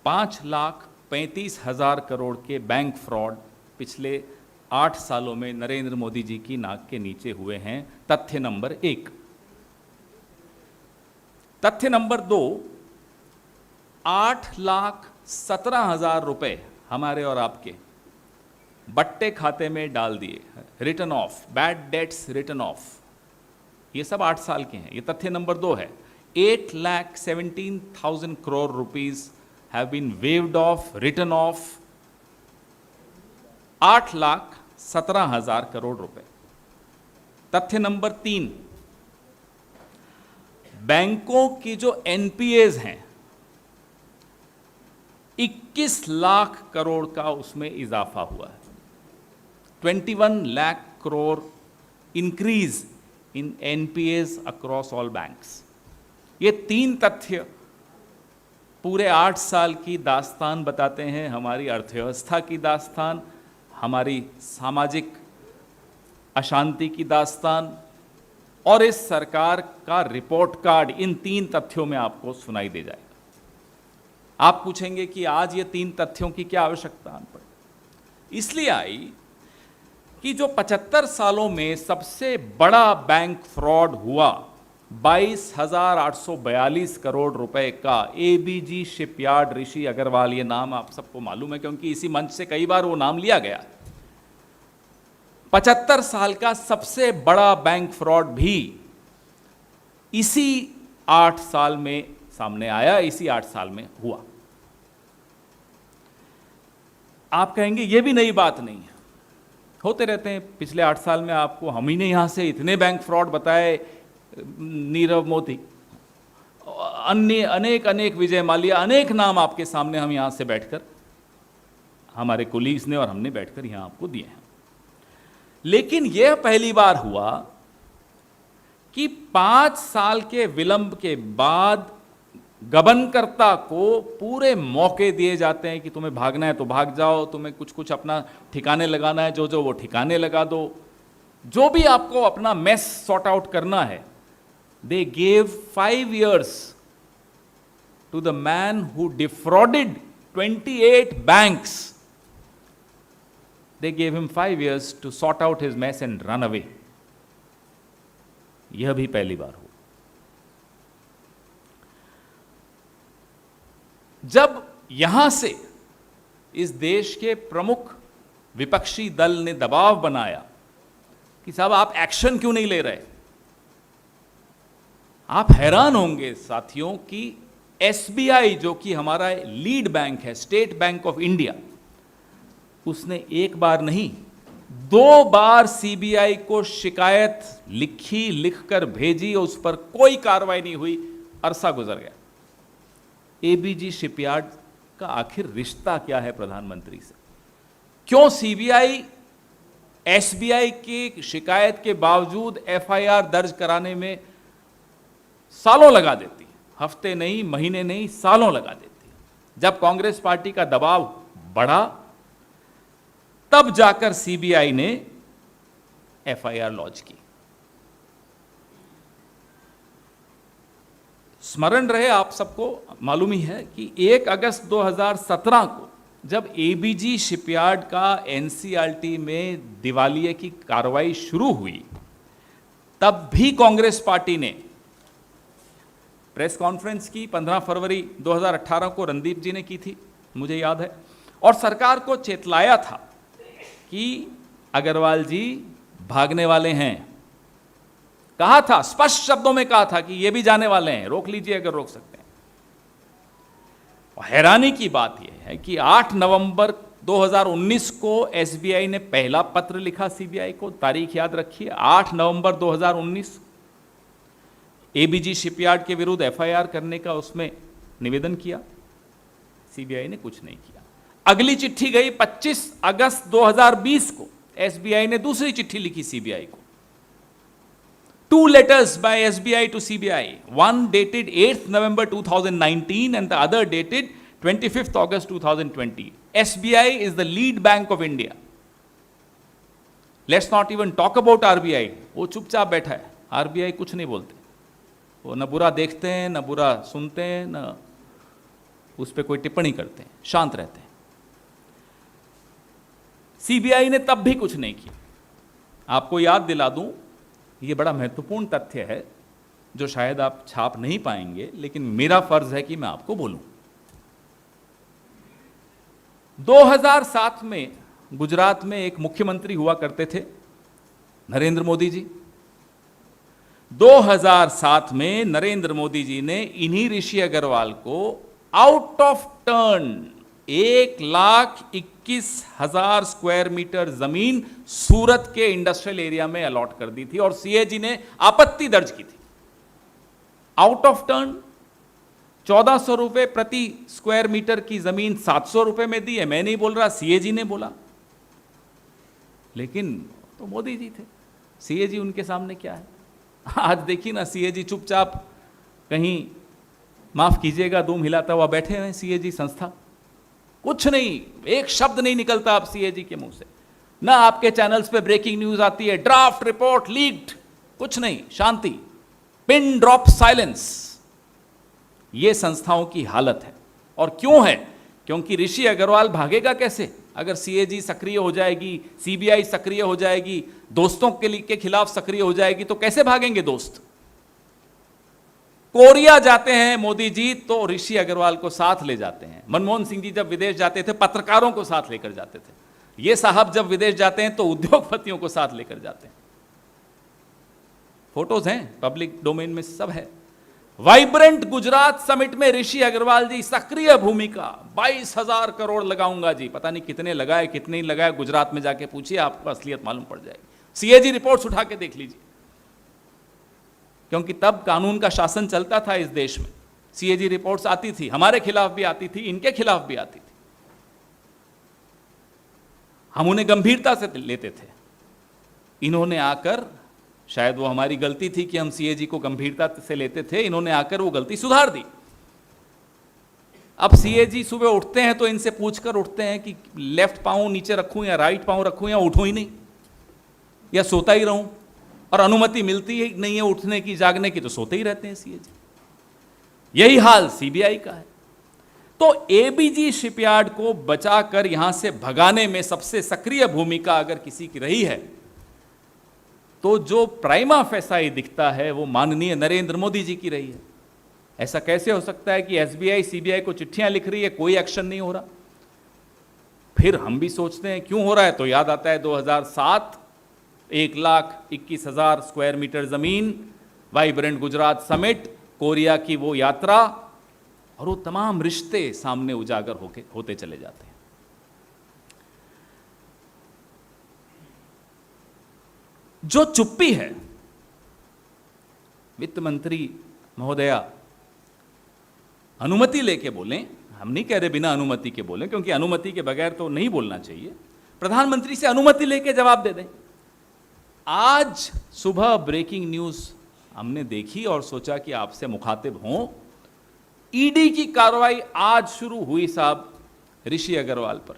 5,35,000 करोड़ के bank fraud पिछले 8 सालों में नरेंद्र मोदी जी की नाक के नीचे हुए हैं। तथ्य नंबर 1। तथ्य नंबर 2, 8,17,000 रुपए हमारे और आपके बट्टे खाते में डाल दिए, return of, bad debts return of. ये सब 8 साल के हैं। ये तथ्य नंबर 2 है। 8,17,000 crore rupees have been waived off, written off। 8,17,000 crore रुपए। तथ्य नंबर 3, बैंकों की जो एनपीएज हैं 21 लाख करोड़ का उसमें इजाफा हुआ है। 21 lakh crore increase in NPAs across all banks. ये 3 तथ्य पूरे 8 साल की दास्तान बताते हैं, हमारी अर्थव्यवस्था की दास्तान, हमारी सामाजिक अशांति की दास्तान, और इस सरकार का रिपोर्ट कार्ड इन 3 तथ्यों में आपको सुनाई दे जाएगा। आप पूछेंगे कि आज ये 3 तथ्यों की क्या आवश्यकता आन पड़ी? इसलिए आई कि जो 75 सालों में सबसे बड़ा बैंक फ्रॉड हुआ, 22,842 करोड़ रुपए का, एबीजी शिपयार्ड, ऋषि अग्रवाल, ये नाम आप सबको मालूम है क्योंकि इसी मंच से कई बार वो नाम लिया गया। 75 साल का सबसे बड़ा बैंक फ्रॉड भी इसी 8 साल में सामने आया, इसी 8 साल में हुआ। आप कहेंगे ये भी नई बात नहीं है, होते रहते हैं। पिछले 8 साल में आपको हम ही ने यहां से इतने बैंक फ्रॉड बताए, नीरव मोदी, अन्य अनेक विजय माल्या, अनेक नाम आपके सामने हम यहां से बैठकर, हमारे कोलीग्स ने और हमने बैठकर यहां आपको दिए हैं। लेकिन यह पहली बार हुआ कि 5 साल के विलंब के बाद गबनकर्ता को पूरे मौके दिए जाते हैं कि तुम्हें भागना है तो भाग जाओ, तुम्हें कुछ अपना ठिकाने लगाना है, जो वो ठिकाने लगा दो, जो भी आपको अपना मेस सॉर्ट आउट करना है। They gave 5 years to the man who defrauded 28 banks। They gave him 5 years to sort out his mess and run away। यह भी पहली बार हुआ। जब यहां से इस देश के प्रमुख विपक्षी दल ने दबाव बनाया कि साहब आप एक्शन क्यों नहीं ले रहे, आप हैरान होंगे साथियों कि एसबीआई, जो कि हमारा लीड बैंक है, स्टेट बैंक ऑफ इंडिया, उसने एक बार नहीं 2 बार सीबीआई को शिकायत लिखी, लिखकर भेजी, और उस पर कोई कार्रवाई नहीं हुई। अरसा गुजर गया। एबीजी शिपयार्ड का आखिर रिश्ता क्या है प्रधानमंत्री से? क्यों सीबीआई एसबीआई की शिकायत के बावजूद एफआईआर दर्ज कराने में सालों लगा देती है? हफ्ते नहीं, महीने नहीं, सालों लगा देती है। जब कांग्रेस पार्टी का दबाव बढ़ा तब जाकर सीबीआई ने एफआईआर लॉन्च की। स्मरण रहे, आप सबको मालूम ही है कि 1 अगस्त 2017 को जब एबीजी शिपयार्ड का एनसीईआरटी में दिवालिये की कार्रवाई शुरू हुई, तब भी कांग्रेस पार्टी ने प्रेस कॉन्फ्रेंस की 15 फरवरी 2018 को रणदीप जी ने की थी, मुझे याद है, और सरकार को चेतलाया था कि अग्रवाल जी भागने वाले हैं। कहा था, स्पष्ट शब्दों में कहा था कि ये भी जाने वाले हैं, रोक लीजिए अगर रोक सकते हैं। और हैरानी की बात यह है कि 8 नवंबर 2019 को एसबीआई ने पहला पत्र लिखा सीबीआई को, तारीख याद रखिए, 8 नवंबर 2019, एबीजी शिपयार्ड के विरुद्ध एफआईआर करने का उसमें निवेदन किया। सीबीआई ने कुछ नहीं किया। अगली चिट्ठी गई 25 अगस्त 2020 को, एसबीआई ने दूसरी चिट्ठी लिखी सीबीआई को। 2 letters by SBI to CBI, one dated 8th November 2019 and the other dated 25th August 2020. SBI is the lead bank of India. Let's not even talk about RBI. वो चुपचाप बैठा है, RBI कुछ नहीं बोलते, वो न बुरा देखते हैं, न बुरा सुनते हैं, न उस पर कोई टिप्पणी करते हैं, शांत रहते हैं। सीबीआई ने तब भी कुछ नहीं किया। आपको याद दिला दूं, यह बड़ा महत्वपूर्ण तथ्य है जो शायद आप छाप नहीं पाएंगे, लेकिन मेरा फर्ज है कि मैं आपको बोलूं। 2007 में गुजरात में एक मुख्यमंत्री हुआ करते थे, नरेंद्र मोदी जी। 2007 में नरेंद्र मोदी जी ने इन्हीं ऋषि अग्रवाल को out of turn 1,21,000 square meter जमीन सूरत के इंडस्ट्रियल एरिया में अलॉट कर दी थी और सीएजी ने आपत्ति दर्ज की थी। आउट ऑफ टर्न 1400 रुपए प्रति स्क्वायर मीटर की जमीन 700 रुपए में दी है। मैं नहीं बोल रहा, सीएजी ने बोला। लेकिन तो मोदी जी थे, सीएजी उनके सामने क्या है। आज देखिए ना, सीएजी चुपचाप कहीं, माफ कीजिएगा, दूम हिलाता हुआ बैठे हैं सीएजी संस्था। कुछ नहीं, एक शब्द नहीं निकलता आप सीएजी के मुंह से। ना आपके चैनल्स पे ब्रेकिंग न्यूज आती है, ड्राफ्ट रिपोर्ट लीक्ड, कुछ नहीं, शांति, पिन ड्रॉप साइलेंस। ये संस्थाओं की हालत है। और क्यों है? क्योंकि ऋषि अग्रवाल भागेगा कैसे? अगर सीएजी सक्रिय हो जाएगी, सीबीआई सक्रिय हो जाएगी, दोस्तों के खिलाफ सक्रिय हो जाएगी, तो कैसे भागेंगे दोस्त? कोरिया जाते हैं मोदी जी तो ऋषि अग्रवाल को साथ ले जाते हैं। मनमोहन सिंह जी जब विदेश जाते थे पत्रकारों को साथ लेकर जाते थे। ये साहब जब विदेश जाते हैं तो उद्योगपतियों को साथ लेकर जाते हैं। फोटोज हैं, पब्लिक डोमेन में सब है। वाइब्रेंट गुजरात समिट में ऋषि अग्रवाल जी सक्रिय भूमिका, 22,000 करोड़ लगाऊंगा जी। पता नहीं कितने लगाए कितने नहीं लगाए, गुजरात में जाके पूछिए, आपको असलियत मालूम पड़ जाएगी। सीएजी रिपोर्ट्स उठा के देख लीजिए, क्योंकि तब कानून का शासन चलता था इस देश में। सीएजी रिपोर्ट्स आती थी, हमारे खिलाफ भी आती थी, इनके खिलाफ भी आती थी। हम उन्हें गंभीरता से लेते थे। इन्होंने आकर, शायद वो हमारी गलती थी कि हम सीएजी को गंभीरता से लेते थे, इन्होंने आकर वो गलती सुधार दी। अब सीएजी सुबह उठते हैं तो इनसे पूछकर उठते हैं कि लेफ्ट पांव नीचे रखूं या राइट पांव रखूं या उठूं ही नहीं, या सोता ही रहूं। और अनुमति मिलती ही नहीं है उठने की, जागने की, तो सोते ही रहते हैं सीएजी। यही हाल सीबीआई का है। तो एबीजी शिपयार्ड को बचाकर यहां से भगाने में सबसे सक्रिय भूमिका अगर किसी की रही है, तो जो प्राइमा फेसाई दिखता है वो माननीय नरेंद्र मोदी जी की रही है। ऐसा कैसे हो सकता है कि एसबीआई सीबीआई को चिट्ठियां लिख रही है, कोई एक्शन नहीं हो रहा? फिर हम भी सोचते हैं क्यों हो रहा है, तो याद आता है 2007, 1,21,000 स्क्वायर मीटर जमीन, वाइब्रेंट गुजरात समिट, कोरिया की वो यात्रा, और वो तमाम रिश्ते सामने उजागर होते चले जाते हैं। जो चुप्पी है, वित्त मंत्री महोदया अनुमति लेके बोलें, हम नहीं कह रहे बिना अनुमति के बोलें, क्योंकि अनुमति के बगैर तो नहीं बोलना चाहिए। प्रधानमंत्री से अनुमति लेके जवाब दे दें। आज सुबह ब्रेकिंग न्यूज हमने देखी और सोचा कि आपसे मुखातिब हों। ईडी की कार्रवाई आज शुरू हुई साहब ऋषि अग्रवाल पर।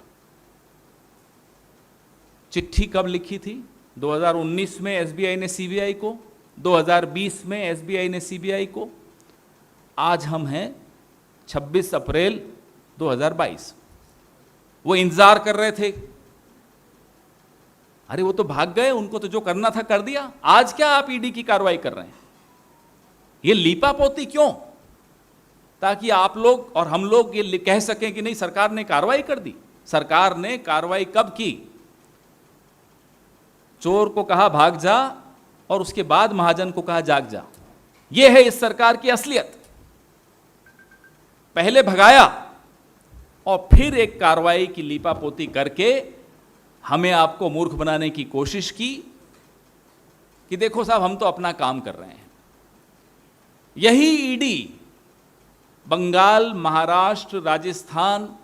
चिट्ठी कब लिखी थी? 2019 में एसबीआई ने सीबीआई को, 2020 में एसबीआई ने सीबीआई को, आज हम हैं 26 अप्रैल 2022। वो इंतजार कर रहे थे। अरे वो तो भाग गए, उनको तो जो करना था कर दिया। आज क्या आप ईडी की कार्रवाई कर रहे हैं? ये लीपापोती क्यों? ताकि आप लोग और हम लोग ये कह सकें कि नहीं, सरकार ने कार्रवाई कर दी। सरकार ने कार्रवाई कब की? चोर को कहा भाग जा और उसके बाद महाजन को कहा जाग जा। यह है इस सरकार की असलियत। पहले भगाया और फिर एक कार्रवाई की लीपापोती करके हमें आपको मूर्ख बनाने की कोशिश की कि देखो साहब हम तो अपना काम कर रहे हैं। यही ईडी बंगाल, महाराष्ट्र, राजस्थान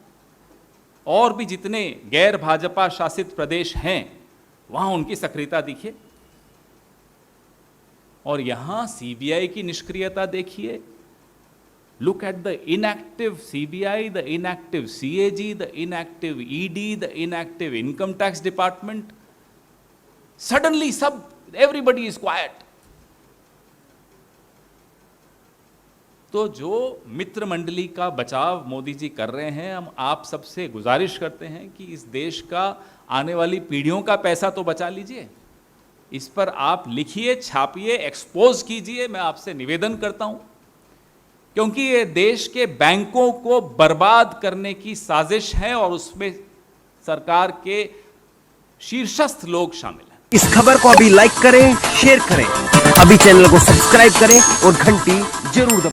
और भी जितने गैर भाजपा शासित प्रदेश हैं वहां उनकी सक्रियता दिखिए, और यहां सीबीआई की निष्क्रियता देखिए। Look at the inactive CBI, the inactive CAG, the inactive ED, the inactive Income Tax Department. Suddenly, everybody is quiet. तो जो मित्र मंडली का बचाव मोदी जी कर रहे हैं, हम आप सबसे गुजारिश करते हैं कि इस देश का आने वाली पीढ़ियों का पैसा तो बचा लीजिए। इस पर आप लिखिए, छापिए, एक्सपोज कीजिए, मैं आपसे निवेदन करता हूं, क्योंकि ये देश के बैंकों को बर्बाद करने की साजिश है और उसमें सरकार के शीर्षस्थ लोग शामिल हैं। इस खबर को अभी लाइक करें, शेयर करें, अभी चैनल को सब्सक्राइब करें और घंटी जरूर दबाएं।